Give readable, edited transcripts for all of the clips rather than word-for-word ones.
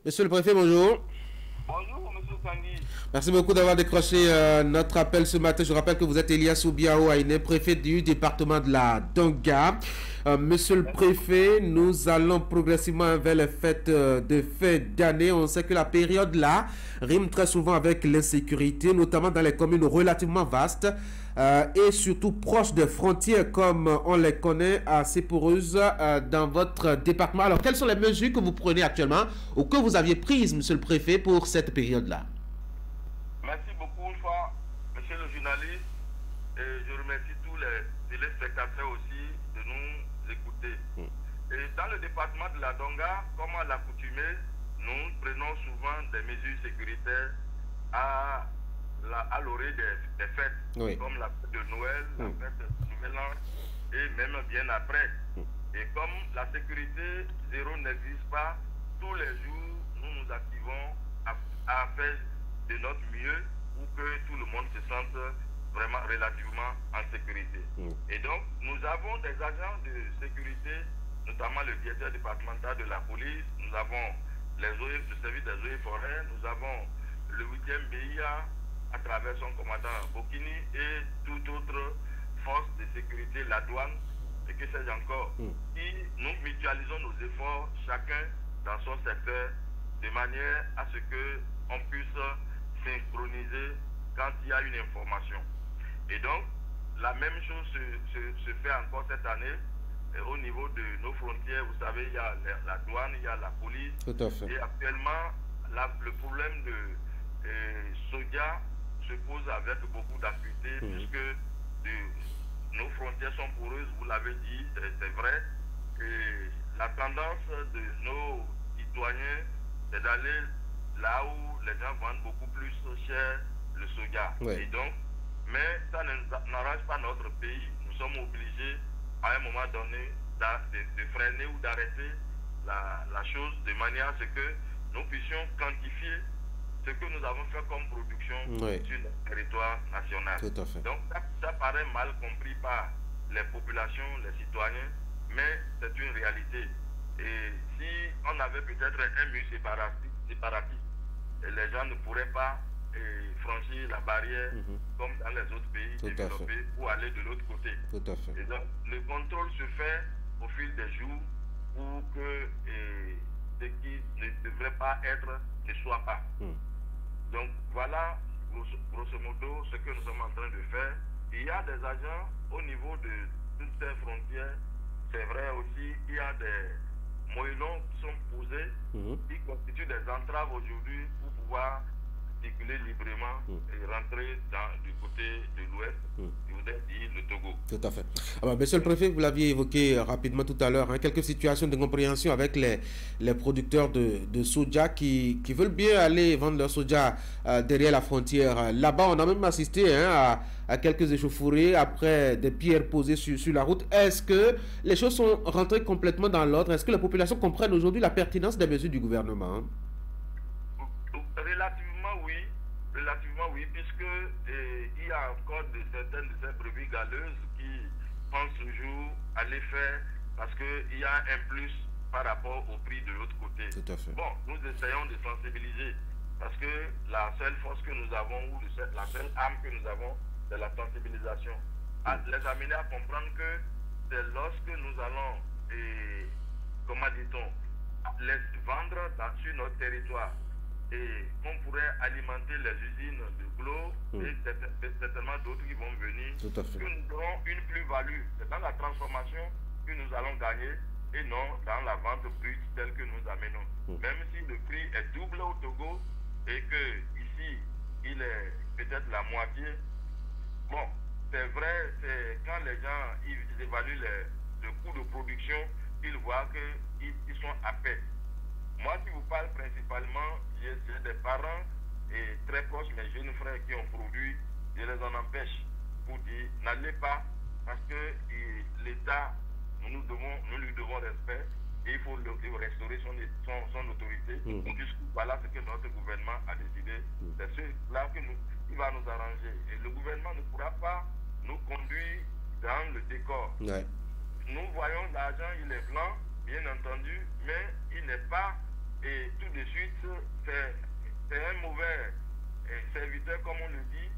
Monsieur le préfet, bonjour. Bonjour, monsieur Tanguy. Merci beaucoup d'avoir décroché notre appel ce matin. Je rappelle que vous êtes Elias Oubiao Aïné, préfet du département de la Donga. Monsieur le préfet, nous allons progressivement vers les fêtes de fin d'année. On sait que la période là rime très souvent avec l'insécurité, notamment dans les communes relativement vastes et surtout proches des frontières comme on les connaît assez poreuses dans votre département. Alors, quelles sont les mesures que vous prenez actuellement ou que vous aviez prises, monsieur le préfet, pour cette période-là? Merci beaucoup une fois, monsieur le journaliste. Et je remercie tous les téléspectateurs aussi de nous écouter. Et dans le département de la Donga, comme à l'accoutumée, nous prenons souvent des mesures sécuritaires à l'orée des fêtes, Oui. comme la fête de Noël, la fête de Nouvel An et même bien après. Et comme la sécurité zéro n'existe pas, tous les jours, nous nous activons à faire de notre mieux pour que tout le monde se sente vraiment relativement en sécurité. Et donc, nous avons des agents de sécurité, notamment le directeur départemental de la police, nous avons les OE, le service des eaux et forêts, nous avons le 8e BIA à travers son commandant Bokini et toute autre force de sécurité, la douane, et que sais-je encore. Et nous mutualisons nos efforts, chacun dans son secteur, de manière à ce qu'on puisse synchroniser quand il y a une information. Et donc, la même chose se fait encore cette année au niveau de nos frontières. Vous savez, il y a la douane, il y a la police. Tout à fait. Et actuellement, le problème de soja se pose avec beaucoup d'acuité puisque nos frontières sont poreuses, vous l'avez dit, c'est vrai. Et la tendance de nos citoyens, c'est d'aller là où les gens vendent beaucoup plus cher le soja. Oui. Et donc, mais ça n'arrange pas notre pays. Nous sommes obligés, à un moment donné, de freiner ou d'arrêter la chose de manière à ce que nous puissions quantifier ce que nous avons fait comme production sur le territoire national. Tout à fait. Donc, ça paraît mal compris par les populations, les citoyens, mais c'est une réalité. Et si on avait peut-être un mur séparatiste, les gens ne pourraient pas franchir la barrière comme dans les autres pays développés pour aller de l'autre côté. Tout à fait. Et donc, le contrôle se fait au fil des jours pour que ce qui ne devrait pas être ne soit pas. Donc, voilà, grosso modo, ce que nous sommes en train de faire. Il y a des agents au niveau de toutes ces frontières. C'est vrai aussi, il y a des moellons qui sont posés, qui constituent des entraves aujourd'hui pour pouvoir circuler librement et rentrer du côté de l'ouest, je voudrais dire le Togo. Tout à fait. Alors, monsieur le préfet, vous l'aviez évoqué rapidement tout à l'heure, quelques situations de compréhension avec les producteurs de soja qui veulent bien aller vendre leur soja derrière la frontière. Là-bas, on a même assisté à quelques échauffourées après des pierres posées sur la route. Est-ce que les choses sont rentrées complètement dans l'ordre? Est-ce que la population comprenne aujourd'hui la pertinence des mesures du gouvernement? Relativement oui, puisque il y a encore certaines de ces brebis galeuses qui pensent toujours à les faire parce qu'il y a un plus par rapport au prix de l'autre côté. Tout à fait. Bon, nous essayons de sensibiliser parce que la seule force que nous avons ou la seule arme que nous avons, c'est la sensibilisation. À les amener à comprendre que c'est lorsque nous allons, comment dit-on, les vendre sur notre territoire et qu'on pourrait alimenter les usines de Glo et certainement d'autres qui vont venir, Tout à fait. que nous aurons une plus-value. C'est dans la transformation que nous allons gagner et non dans la vente brute telle que nous amenons. Même si le prix est double au Togo et que ici il est peut-être la moitié, bon, c'est vrai, c'est quand les gens ils évaluent le coût de production, ils voient qu'ils sont à paix. Moi, qui vous parle principalement, j'ai des parents et très proches, mes jeunes frères qui ont produit, je les en empêche pour dire, n'allez pas, parce que l'État, nous lui devons respect et il faut restaurer son autorité. Puisque voilà ce que notre gouvernement a décidé. C'est cela qui va nous arranger. Et le gouvernement ne pourra pas nous conduire dans le décor. Nous voyons l'argent, il est blanc, bien entendu, mais il n'est pas et tout de suite, c'est un mauvais serviteur, comme on le dit,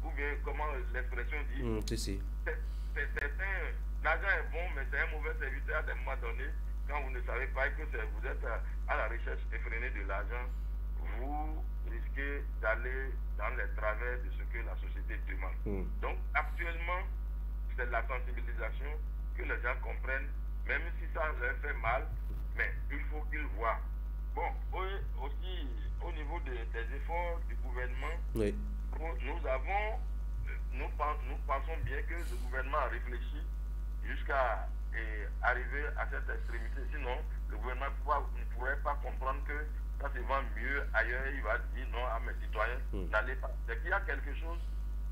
ou bien comment l'expression dit. L'agent est bon, mais c'est un mauvais serviteur à des moments donnés. Quand vous ne savez pas que vous êtes à la recherche effrénée de l'argent, vous risquez d'aller dans les travers de ce que la société demande. Donc, actuellement, c'est la sensibilisation, que les gens comprennent, même si ça leur fait mal, mais il faut qu'ils voient. Bon, aussi, au niveau des efforts du gouvernement, nous pensons bien que le gouvernement a réfléchi jusqu'à arriver à cette extrémité. Sinon, le gouvernement ne pourrait pas comprendre que ça se vend mieux ailleurs. Il va dire non à mes citoyens, n'allez pas. C'est qu'il y a quelque chose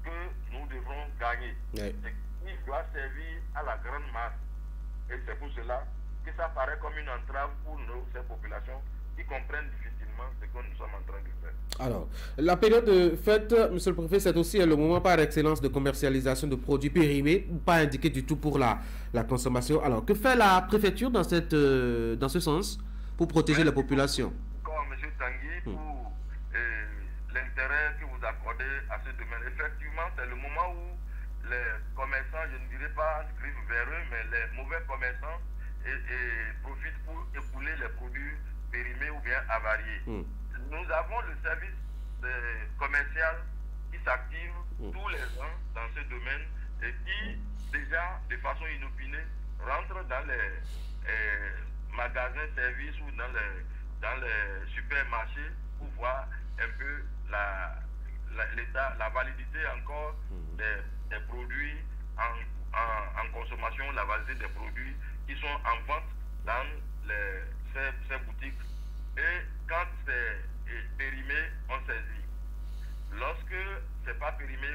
que nous devrons gagner. Il doit servir à la grande masse. Et c'est pour cela que ça paraît comme une entrave pour ces populations qui comprennent difficilement ce que nous sommes en train de faire. Alors, la période de fête, monsieur le préfet, c'est aussi le moment par excellence de commercialisation de produits périmés, pas indiqués du tout pour la consommation. Alors, que fait la préfecture dans ce sens pour protéger la population? Comme monsieur Tanguy, pour l'intérêt que vous accordez à ce domaine. Effectivement, c'est le moment où les commerçants, je ne dirais pas griffent vers eux, mais les mauvais commerçants profitent pour écouler les produits périmés ou bien avariés. Nous avons le service commercial qui s'active tous les ans dans ce domaine et qui, déjà, de façon inopinée, rentre dans les magasins, services ou dans les supermarchés pour voir un peu la validité encore des produits en consommation, la validité des produits qui sont en vente dans ces boutiques. Et quand c'est périmé, on saisit. Lorsque c'est pas périmé,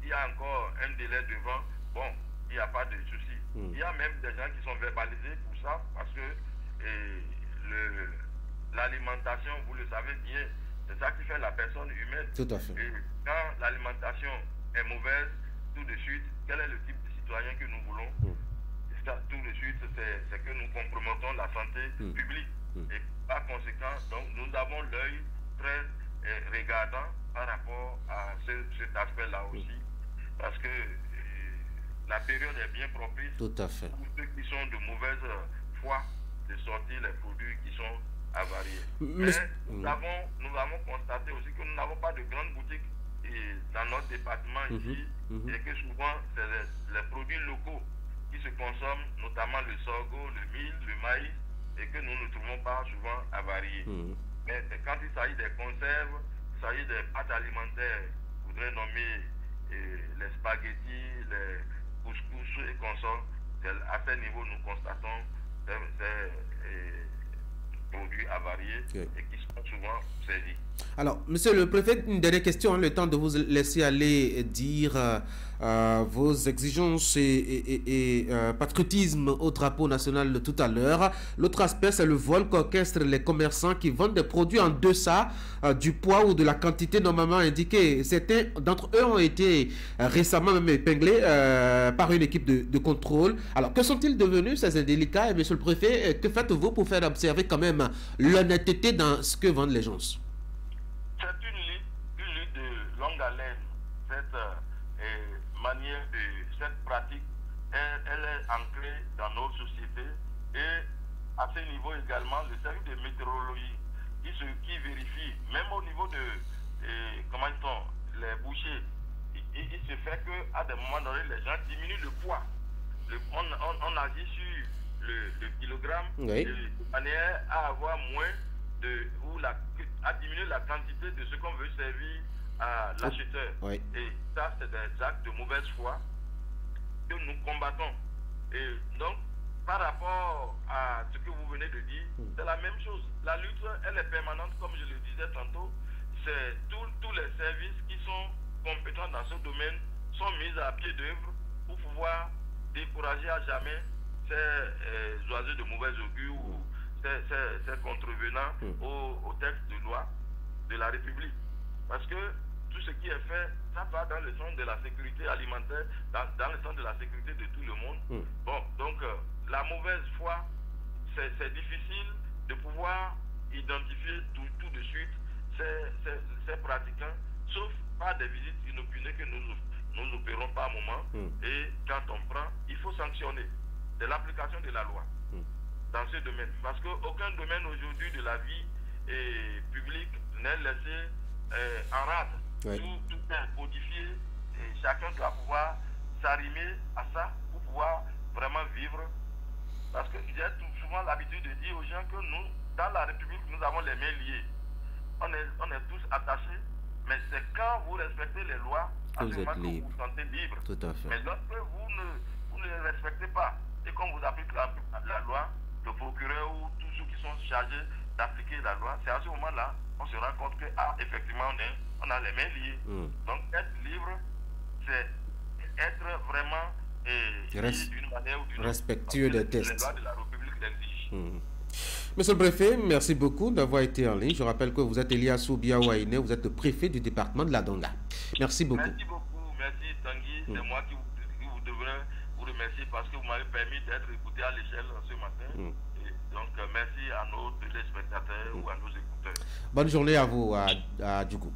qu'il y a encore un délai devant, bon, il n'y a pas de souci. Il y a même des gens qui sont verbalisés pour ça, parce que l'alimentation, vous le savez bien, c'est ça qui fait la personne humaine. Tout à fait. Et quand l'alimentation est mauvaise, tout de suite, quel est le type de citoyen que nous voulons? Tout de suite, c'est que nous compromettons la santé publique. Et par conséquent, donc, nous avons l'œil très regardant par rapport à cet aspect-là aussi, parce que la période est bien propice pour ceux qui sont de mauvaise foi de sortir les produits qui sont avariés. Mais nous avons constaté aussi que nous n'avons pas de grandes boutiques dans notre département ici, et que souvent, c'est les produits locaux qui se consomment, notamment le sorgho, le mil, le maïs, et que nous ne trouvons pas souvent avariés. Mais quand il s'agit des conserves, il s'agit des pâtes alimentaires, je voudrais nommer les spaghettis, les couscous et consorts, à ce niveau nous constatons ces produits avariés et qui sont souvent saisis. Alors, monsieur le préfet, une dernière question, le temps de vous laisser aller dire vos exigences et patriotisme au drapeau national de tout à l'heure. L'autre aspect, c'est le vol qu'orchestrent les commerçants qui vendent des produits en deçà du poids ou de la quantité normalement indiquée. Certains d'entre eux ont été récemment même épinglés par une équipe de contrôle. Alors, que sont-ils devenus ces indélicats? Et monsieur le préfet, que faites-vous pour faire observer quand même l'honnêteté dans ce que vendent les gens? C'est une lutte de longue haleine. Cette manière cette pratique, elle est ancrée dans nos sociétés et à ce niveau également, le service de météorologie qui vérifie, même au niveau de, les bouchers, il se fait qu'à des moments donnés, les gens diminuent le poids. On agit sur le kilogramme de manière à avoir moins à diminuer la quantité de ce qu'on veut servir à l'acheteur. Et ça, c'est des actes de mauvaise foi que nous combattons. Et donc, par rapport à ce que vous venez de dire, c'est la même chose. La lutte, elle est permanente, comme je le disais tantôt. C'est tous les services qui sont compétents dans ce domaine sont mis à pied d'œuvre pour pouvoir décourager à jamais ces oiseaux de mauvais augure ou ces contrevenants au texte de loi de la République. Parce que tout ce qui est fait, ça va dans le sens de la sécurité alimentaire, dans le sens de la sécurité de tout le monde. Bon, donc la mauvaise foi, c'est difficile de pouvoir identifier tout de suite ces pratiquants, sauf par des visites inopinées que nous opérons par moment. Et quand on prend, il faut sanctionner. C'est l'application de la loi dans ce domaine. Parce qu'aucun domaine aujourd'hui de la vie publique n'est laissé en rade. Oui. Tout est codifié et chacun doit pouvoir s'arrimer à ça pour pouvoir vraiment vivre. Parce que j'ai souvent l'habitude de dire aux gens que nous, dans la République, nous avons les mains liées. On est tous attachés, mais c'est quand vous respectez les lois à ce moment que vous vous sentez libre. Tout à fait. Mais lorsque vous ne les respectez pas, et qu'on vous applique la loi, le procureur ou tous ceux qui sont chargés d'appliquer la loi, c'est à ce moment-là on se rend compte que effectivement on a les mains liées. Donc être libre, c'est être vraiment d'une manière ou d'une autre. Respectueux des tests. Les lois de la République l'exigent. Monsieur le préfet, merci beaucoup d'avoir été en ligne. Je rappelle que vous êtes Elias Obiaou-Aïné, vous êtes le préfet du département de la Donga. Merci beaucoup. Merci beaucoup, merci Tanguy. C'est moi qui vous devrais vous remercier parce que vous m'avez permis d'être écouté à l'échelle ce matin. Et donc merci à nos téléspectateurs ou à nos écouteurs. Bonne journée à vous, à Djougou.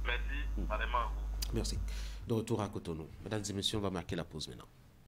Merci, vraiment à vous. Merci. De retour à Cotonou. Mesdames et messieurs, on va marquer la pause maintenant.